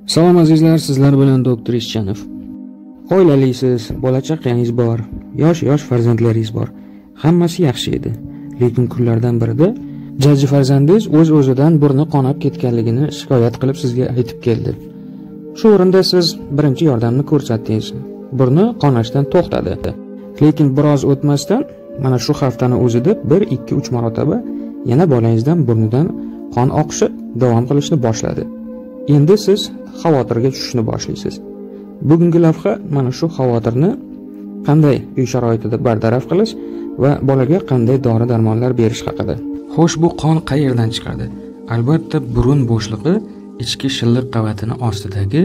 Salom azizlar, sizlar bilan doktor Ishchanov. Oilalisiz, bola chaqangiz bor, yosh farzandlaringiz bor. Hammasi yaxshi edi. Lekin kunlardan birida jajji farzandingiz o'z-o'zidan burni qonab ketganligini shikoyat qilib sizga aytib keldi. Shu o'rinda siz birinchi yordamni ko'rsatdingiz. Burni qonashdan to'xtadi. Lekin biroz o'tmasdan mana shu haftani o'zida 1-2-3 marotaba yana bolangizdan burnidan qon oqishi davom qilishni boshladi. Endi siz xavotirga tushishni boshlaysiz. Bugungi lavha mana shu xavotirni qanday uy sharoitida bartaraf qilish va bolaga qanday dori-darmonlar berish haqida. Xo'sh, bu qon qayerdan chiqadi? Albatta, burun bo'shlig'i ichki shilliq qavatini ostidagi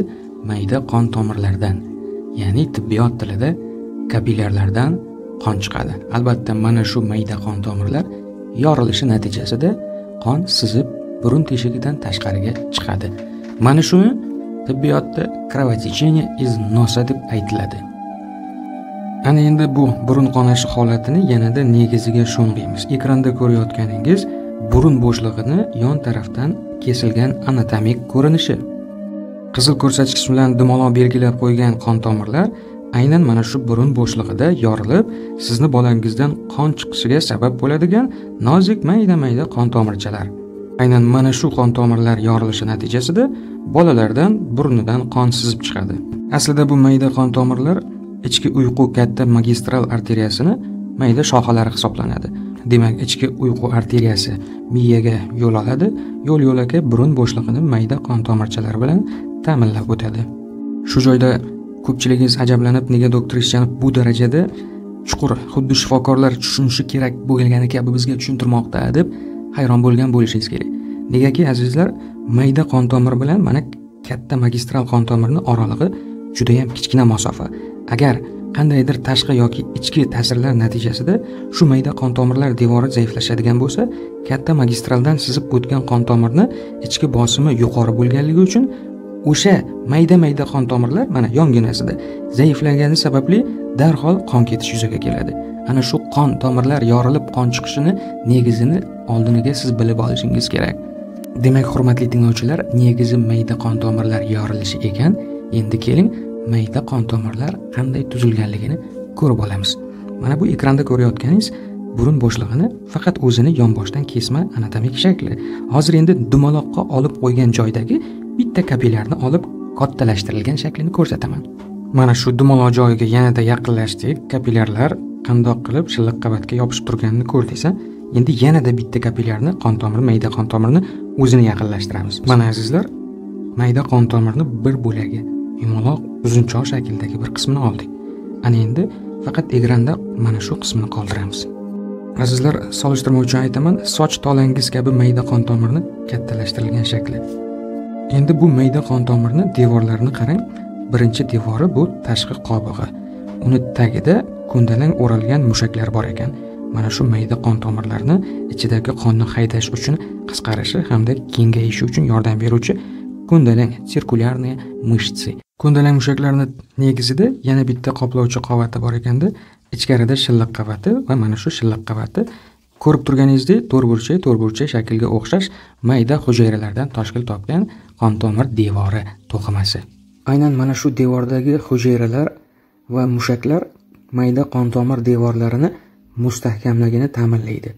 mayda qon tomirlardan, ya'ni tibbiyot tilida kapillyarlardan qon chiqadi. Albatta, mana shu mayda qon tomirlar yorilishi natijasida qon sizib burun teshigidan tashqariga chiqadi. Mana shuni tibbiyotda кровотечение из носа deb aytiladi. Ana endi bu burun qonashi holatini yanada negiziga sho'ng'iymiz. Ekranda ko'rayotganingiz burun bo'shlig'ini yon tarafdan kesilgan anatomik ko'rinishi. Qizil ko'rsatkich bilan dumaloq belgilab qo'ygan qon tomirlar aynan mana shu burun bo'shlig'ida yorilib, sizni bolangizdan qon chiqishiga sabab bo'ladigan nozik mayda qon tomirchalar. Aynan mana shu qon tomirlar yorilishi natijasida bolalardan burnidan qon sizib chiqadi. Aslida bu mayda qon tomirlar ichki uyqu katta magistral arteriyasini mayda shoxalari hisoblanadi. Demak, ichki uyqu arteriyasi miyaga yo'l oladi, yo'l-yo'lakay burun bo'shlig'ini mayda qon tomirchalari bilan ta'minlab o'tadi. Shu joyda ko'pchiligingiz ajablanib, nega doktor Ishchanov bu darajada chuqur, xuddi shifokorlar tushunishi kerak bo'lgani kabi bizga tushuntirmoqda deb hayron bo'lgan bo'lishingiz kerak. Negaki azizlar, mayda qon tomiri bilan mana katta magistral qon tomirning oralig'i juda ham kichkina masofa. Agar qandaydir tashqi yoki ichki ta'sirlar natijasida shu mayda qon tomirlar devori zaiflashadigan bo'lsa, katta magistraldan sizib o'tgan qon tomirning ichki bosimi yuqori bo'lganligi uchun o'sha mayda qon tomirlar mana yonginasida zaiflangani sababli darhol qon ketish yuzaga keladi. Ana shu qon tomirlar yorilib qon chiqishini negizini oldiniga siz bilib olishingiz kerak. Demak, hurmatli tinglovchilar, negizi mayda qon tomirlar yorilishi ekan. Endi keling, mayda qon tomirlar qanday tuzilganligini ko'rib olamiz. Mana bu ekranda ko'rayotganingiz burun bo'shlig'ini faqat o'zini yonboshdan kesma anatomik shakli. Hozir endi dumaloqqa olib qo'ygan joydagi bitta kapillyarni olib kattalashtirilgan shaklini ko'rsataman. Mana shu dumaloq joyiga yanada yaqinlashdik. Kapillyarlar qandoq qilib shilliq qavatga yopishib turganini ko'rdingiz. Endi yanada bitta kapillyarni qon tomiri, mayda qon tomirini o'zini yaqinlashtiramiz. Mana azizlar, mayda qon tomirni bir bo'lagi, yumaloq uzunchoq shakldagi bir qismini oldik. Ana endi faqat ekranda mana shu qismini qoldiramiz. Azizlar, solishtirma uchun aytaman, soch tolangiz kabi mayda qon tomirni kattalashtirilgan shakli. Endi bu mayda qon tomirni devorlarini qarang. Birinchi devori bu tashqi qobig'i. Uni tagida ko'ndalang o'ralgan mushaklar bor ekan. Mana shu mayda qon tomirlarni ichidagi qonni haydash uchun qisqarishi hamda kengayishi uchun yordam beruvchi ko'ndalang sirkulyarniy mышцы. Ko'ndalang mushaklarning negizida yana bitta qoplovchi qavati bor ekanda, ichkarida shilliq qavati va mana shu shilliq qavati ko'rib turganingizdek to'rtburchak shaklga o'xshash mayda hujayralardan tashkil topgan qon tomir devori to'qimasi. Aynan mana shu devordagi hujayralar va mushaklar mayda qon tomir devorlarini mustahkamligini ta'minlaydi.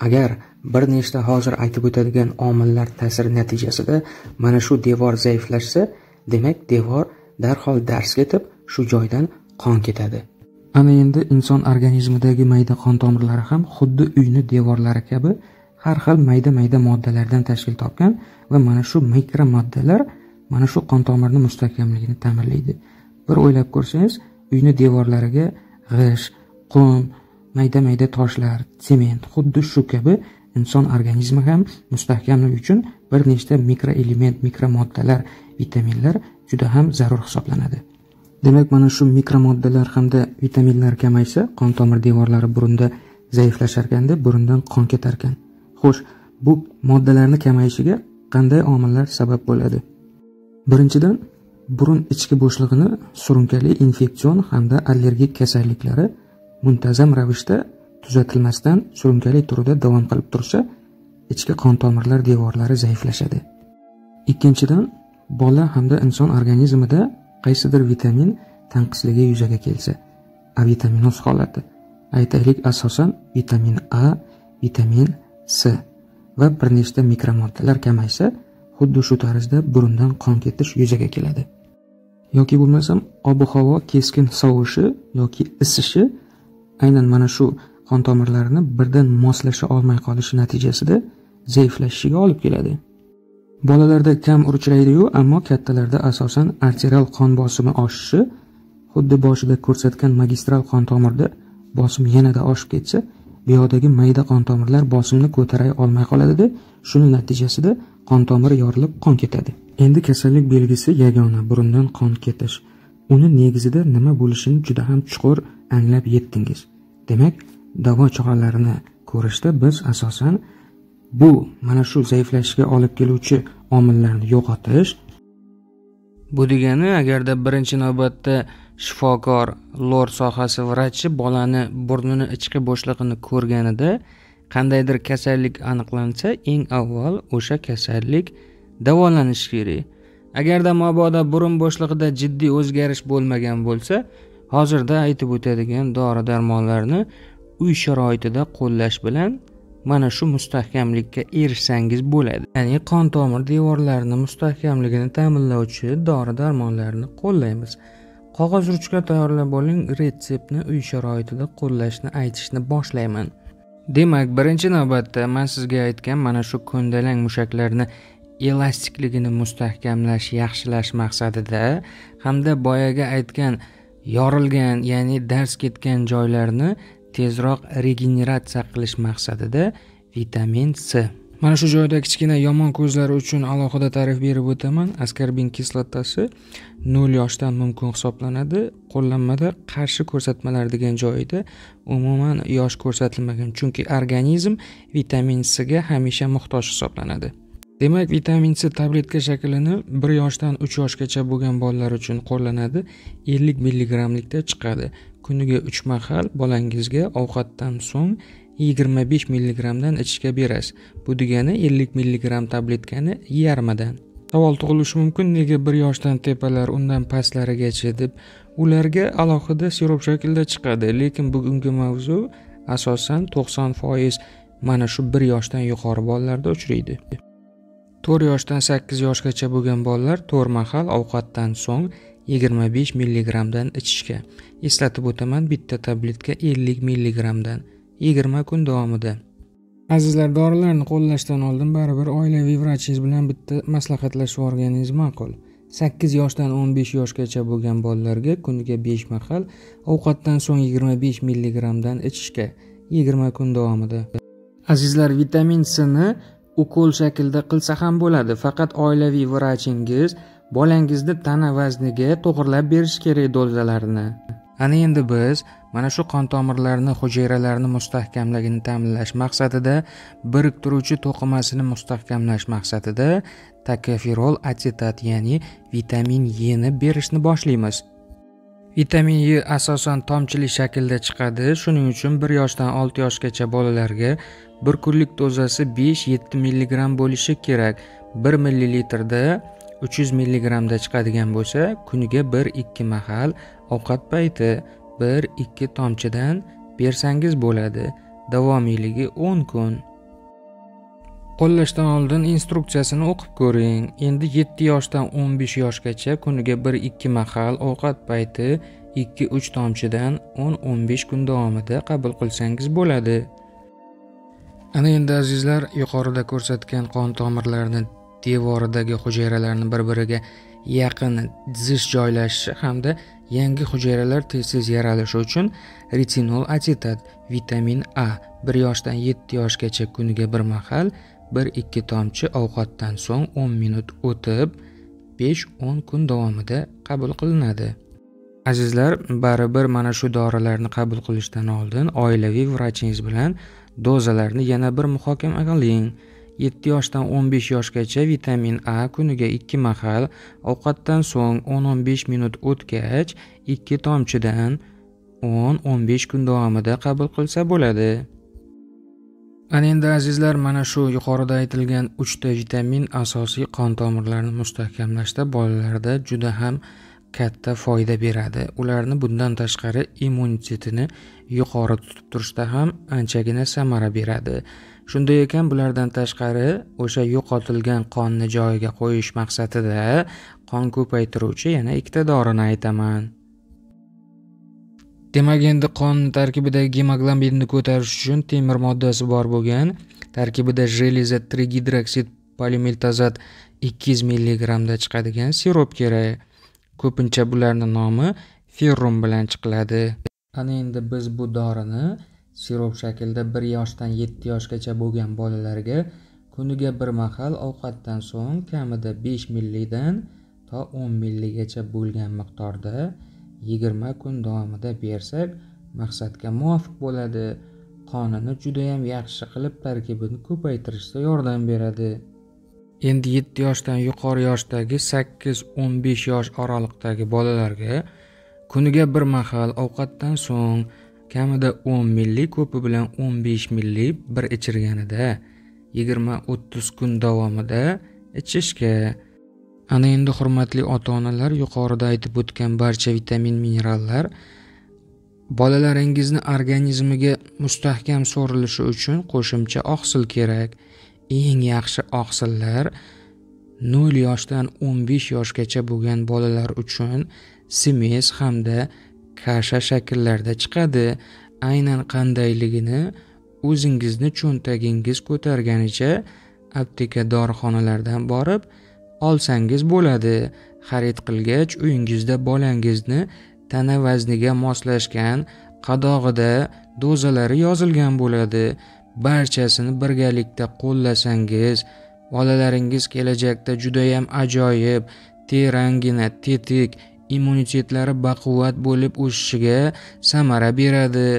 Agar bir nechta hozir aytib o'tadigan omillar ta'siri natijasida mana shu devor zaiflashsa, demak devor darhol dars ketib, shu joydan qon ketadi. Ana endi inson organizmidagi mayda qon tomirlari ham xuddi uyni devorlari kabi har xil mayda moddalardan tashkil topgan va mana shu mikro moddalar mana shu qon tomirning mustahkamligini ta'minlaydi. Bir o'ylab ko'rsangiz, uyni devorlariga g'ish, qum, mayda toshlar, sement, xuddi shu kabi inson organizmi ham mustahkamlik uchun bir nechta mikroelement, mikromoddalar, vitaminlar juda ham zarur hisoblanadi. Demak, mana shu mikromoddalar hamda vitaminlar kamaysa, qon tomir devorlari burunda zaiflashar ekanda, burundan qon ketar ekan. Xo'sh, bu moddalarning kamayishiga qanday omillar sabab bo'ladi? Birinchidan, burun ichki bo'shlig'ini surunkali infeksion hamda allergik kasalliklari muntazam ravishda tuzatilmasdan surunkali turida davom qilib tursa, ichki qon tomirlar devorlari zaiflashadi. Ikkinchidan, bola hamda inson organizmida qaysidir vitamin tanqisligi yuzaga kelsa, A vitaminoz holati, aytaylik asosan vitamin A, vitamin C va bir nechta mikromoddalar kamaysa, xuddi shu tarzda burundan qon ketish yuzaga keladi. Yoki bo'lmasam ob-havo keskin sovishi yoki isishi aynan mana shu qon tomirlarini birdan moslasha olmay qolishi natijasida zaiflashishiga olib keladi. Bolalarda kam uchraydi-yu, ammo kattalarda asosan arterial qon bosimi oshishi, xuddi boshida ko'rsatgan magistral qon tomirda bosim yanada oshib ketsa, bu yoqdagi mayda qon tomirlar bosimni ko'taray olmay qoladi-da, shuning natijasida qon tomiri yorilib qon ketadi. Endi kasallik belgisi yagona burundan qon ketish. Uni negizida nima bo'lishini juda ham chuqur anglab yetdingiz. Demak, davo choralarini ko'rishda biz asosan bu mana shu zaiflashishga olib keluvchi omillarni yo'qotish. Bu degani, agarda birinchi navbatda shifokor, lor sohasi vrachi bolani burnini ichki bo'shlig'ini ko'rganida qandaydir kasallik aniqlansa, eng avval o'sha kasallik davolanishi kerak. Agarda mabodo burun bo'shlig'ida jiddiy o'zgarish bo'lmagan bo'lsa, hozirda aytib o'tadigan dori-darmonlarni uy sharoitida qo'llash bilan mana shu mustahkamlikka erishsangiz bo'ladi. Ya'ni qon tomir devorlarini mustahkamligini ta'minlovchi dori-darmonlarni qo'llaymiz. Qog'oz ruchka tayyorlab oling, retseptni uy sharoitida qo'llashni aytishni boshlayman. Demak, birinchi navbatda men sizga aytgan mana shu ko'ndalang mushaklarni elastikligini mustahkamlash, yaxshilash maqsadida hamda boyaga aytgan yorilgan, ya'ni dars ketgan joylarni tezroq regeneratsiya qilish maqsadida vitamin C. Mana shu joyda kichkina yomon ko'zlar uchun alohida ta'rif berib o'taman. Askorbin kislotasi 0 yoshdan mumkin hisoblanadi. Qo'llanmada qarshi ko'rsatmalar degan joyida umuman yosh ko'rsatilmagan, chunki organizm vitamin C ga hamisha muhtoj hisoblanadi. Demak, vitamin C tabletka shaklini 1 yoshdan 3 yoshgacha bo'lgan bolalar uchun qo'llanadi. 50 mg-likda chiqadi. Kuniga 3 mahal bolangizga ovqatdan so'ng 25 mg dan ichishga berasiz. Bu degani 50 mg tabletkani yarmidan. Savol tug'ilishi mumkin, nega 1 yoshdan tepalar undan pastlarigacha deb. Ularga alohida sirop shaklida chiqadi, lekin bugungi mavzu asosan 90% mana shu 1 yoshdan yuqori bolalarda uchraydi. 4 yoshdan 8 yoshgacha bo'lgan bolalar 4 mahal ovqatdan so'ng 25 mg dan ichishga. Eslatib o'taman, bitta tabletka 50 mg dan 20 kun davomida. Azizlar, dorilarni qo'llashdan oldin baribir oilaviy vrachingiz bilan bitta maslahatlashib olganingiz ma'qul. 8 yoshdan 15 yoshgacha bo'lgan bolalarga kuniga 5 mahal ovqatdan so'ng 25 mg dan ichishga 20 kun davomida. Azizlar, vitamin C ni ukol shaklida qilsa ham bo'ladi, faqat oilaviy vrachingiz bolangizni tana vazniga to'g'irlab berish kerak dozalarini. Ana endi biz mana shu qon tomirlarini, hujayralarini mustahkamligini ta'minlash maqsadida, biriktiruvchi to'qimasini mustahkamlash maqsadida tokofirol asetat, ya'ni vitamin E ni berishni boshlaymiz. Vitamin E asosan tomchilik shaklda chiqadi. Shuning uchun 1 yoshdan 6 yoshgacha bolalarga bir kunlik dozasi 5-7 mg bo'lishi kerak. 1 ml-da 300 mg da chiqadigan bo'lsa, kuniga 1-2 mahal ovqat payti 1-2 tomchidan bersangiz bo'ladi. Davomiyligi 10 kun. Qo'llashdan oldin instruksiyasini o'qib ko'ring. Endi 7 yoshdan 15 yoshgacha kuniga 1-2 mahal ovqat payti 2-3 tomchidan 10-15 kun davomida qabul qilsangiz bo'ladi. Ana endi azizlar, yuqorida ko'rsatgan qon tomirlarini devoridagi hujayralarni bir-biriga yaqin zish joylashishi hamda yangi hujayralar tez-tez yaralishi uchun retinol asetat, vitamin A 1 yoshdan 7 yoshgacha kuniga 1 mahal 1-2 tomchi ovqatdan so'ng 10 minut o'tib 5-10 kun davomida qabul qilinadi. Azizlar, baribir mana shu dorilarni qabul qilishdan oldin oilaviy vrachingiz bilan dozalarni yana bir muhokama qiling. 7 yoshdan 15 yoshgacha vitamin A kuniga 2 mahal ovqatdan so'ng 10-15 minut o'tgach 2 tomchidan 10-15 kun davomida qabul qilsa bo'ladi. Ana endi azizlar, mana shu yuqorida aytilgan 3 ta vitamin asosiy qon tomirlarini mustahkamlashda bolalarda juda ham katta foyda beradi. Ularni bundan tashqari immunitetini yuqori tutib turishda ham anchagina samara beradi. Shunday ekan, bulardan tashqari o'sha yo'qotilgan qonni joyiga qo'yish maqsadida qon ko'paytiruvchi yana 2 ta dorini aytaman. Demak, endi qon tarkibidagi gemoglobinni ko'tarish uchun temir moddasi bor bo'lgan, tarkibida jeleza trigidroksid polimeltazat 200 mg da chiqadigan sirop kerak. Ko'pincha bularning nomi ferrum bilan chiqiladi. Ana endi biz bu dorini sirop shaklida 1 yoshdan 7 yoshgacha bo'lgan bolalarga kuniga bir mahal ovqatdan so'ng kamida 5 ml dan to 10 ml gacha bo'lgan miqdorda 20 kun davomida bersak, maqsadga muvofiq bo'ladi. Qonini juda ham yaxshi qilib tarkibini ko'paytirishga yordam beradi. Endi 7 yoshdan yuqori yoshdagi 8-15 yosh oraliqdagi bolalarga kuniga bir mahal ovqatdan so'ng kamida 10 ml, ko'pi bilan 15 ml bir ichirganida 20-30 kun davomida ichishga. Ana endi hurmatli ota-onalar, yuqorida aytib o'tgan barcha vitamin, minerallar bolalaringizni organizmiga mustahkam so'rilishi uchun qo'shimcha oqsil kerak. Eng yaxshi oqsillar 0 yoshdan 15 yoshgacha bo'lgan bolalar uchun smes hamda kasha shakllarda chiqadi. Aynan qandayligini o'zingizni cho'ntagingiz ko'targanicha apteka dorixonalardan borib olsangiz bo'ladi. Xarid qilgach, uyingizda bolangizni tana vazniga moslashgan qadog'ida dozalari yozilgan bo'ladi. Barchasini birgalikda qo'llasangiz, bolalaringiz kelajakda juda ham ajoyib, terangina, tetik, immunitetlari baquvvat bo'lib o'sishiga samara beradi.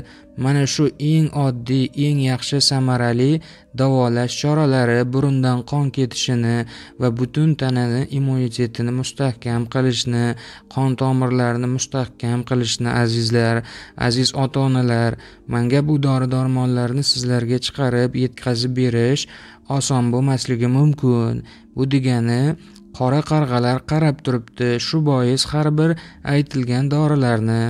Mana shu eng oddiy, eng yaxshi samarali davolash choralari burundan qon ketishini va butun tanani immunitetini mustahkam qilishni, qon tomirlarini mustahkam qilishni azizlar, aziz ota-onalar, menga bu dori-darmonlarni sizlarga chiqarib yetkazib berish oson bo'lmasligi mumkin. Bu degani qora qarg'alar qarab turibdi. Shu bois har bir aytilgan dorilarni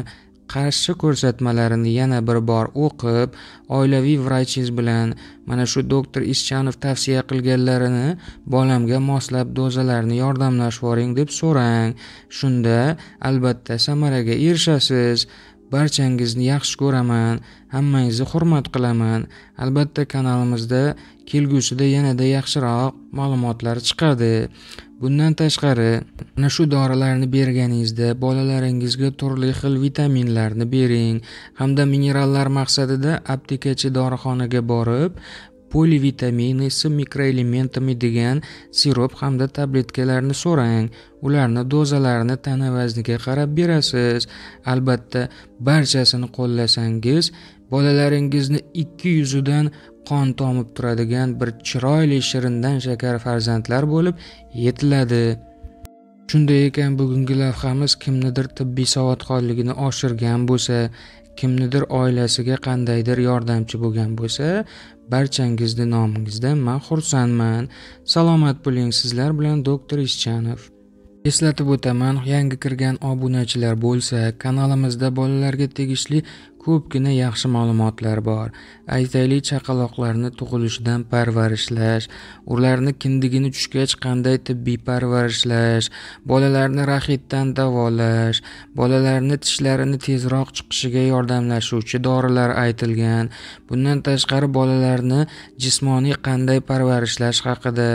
qarshi ko'rsatmalarini yana bir bor o'qib, oilaviy vrachingiz bilan mana shu doktor Ischanov tavsiya qilganlarini bolamga moslab dozalarni yordamlashib boring deb so'rang. Shunda albatta samaraga erishasiz. Barchangizni yaxshi ko'raman, hammangizni hurmat qilaman. Albatta kanalimizda kelgusida yanada yaxshiroq ma'lumotlar chiqadi. Bundan tashqari, mana shu dorilarni berganingizda bolalaringizga turli xil vitaminlarni bering, hamda minerallar maqsadida aptekachi dorixonaga borib, polivitamin mikroelementami degan sirop hamda tabletkalarni so'rang. Ularni dozalarini tana vazniga qarab berasiz. Albatta barchasini qo'llasangiz, bolalaringizni 200 dan qon tomib turadigan bir chiroyli shirindan shakar farzandlar bo'lib yetiladi. Shunday ekan, bugungi lavhamiz kimnidir tibbiy savodxonligini oshirgan bo'lsa, kimnidir oilasiga qandaydir yordamchi bo'lgan bo'lsa, barchangizni nomingizdan men xursandman. Salomat bo'ling. Sizlar bilan doktor Ischanov. Eslatib o'taman, yangi kirgan obunachilar bo'lsa, kanalimizda bolalarga tegishli ko'pgina yaxshi ma'lumotlar bor. Aytaylik, chaqaloqlarni tug'ilishidan parvarishlash, ularni kindigini tushgach qanday tibbiy parvarishlash, bolalarni raxitdan davolash, bolalarni tishlarini tezroq chiqishiga yordamlashuvchi dorilar aytilgan. Bundan tashqari bolalarni jismoniy qanday parvarishlash haqida.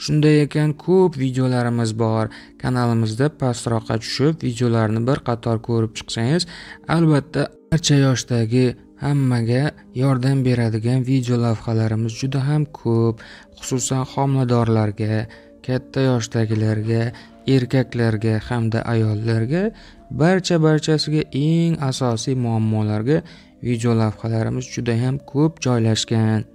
Shunday ekan, ko'p videolarimiz bor. Kanalimizda pastroqqa tushib videolarni bir qator ko'rib chiqsangiz, albatta barcha yoshdagi hammaga yordam beradigan video lavhalarimiz juda ham ko'p. Xususan homiladorlarga, katta yoshdagilarga, erkaklarga hamda ayollarga barchasiga eng asosiy muammolarga video lavhalarimiz juda ham ko'p joylashgan.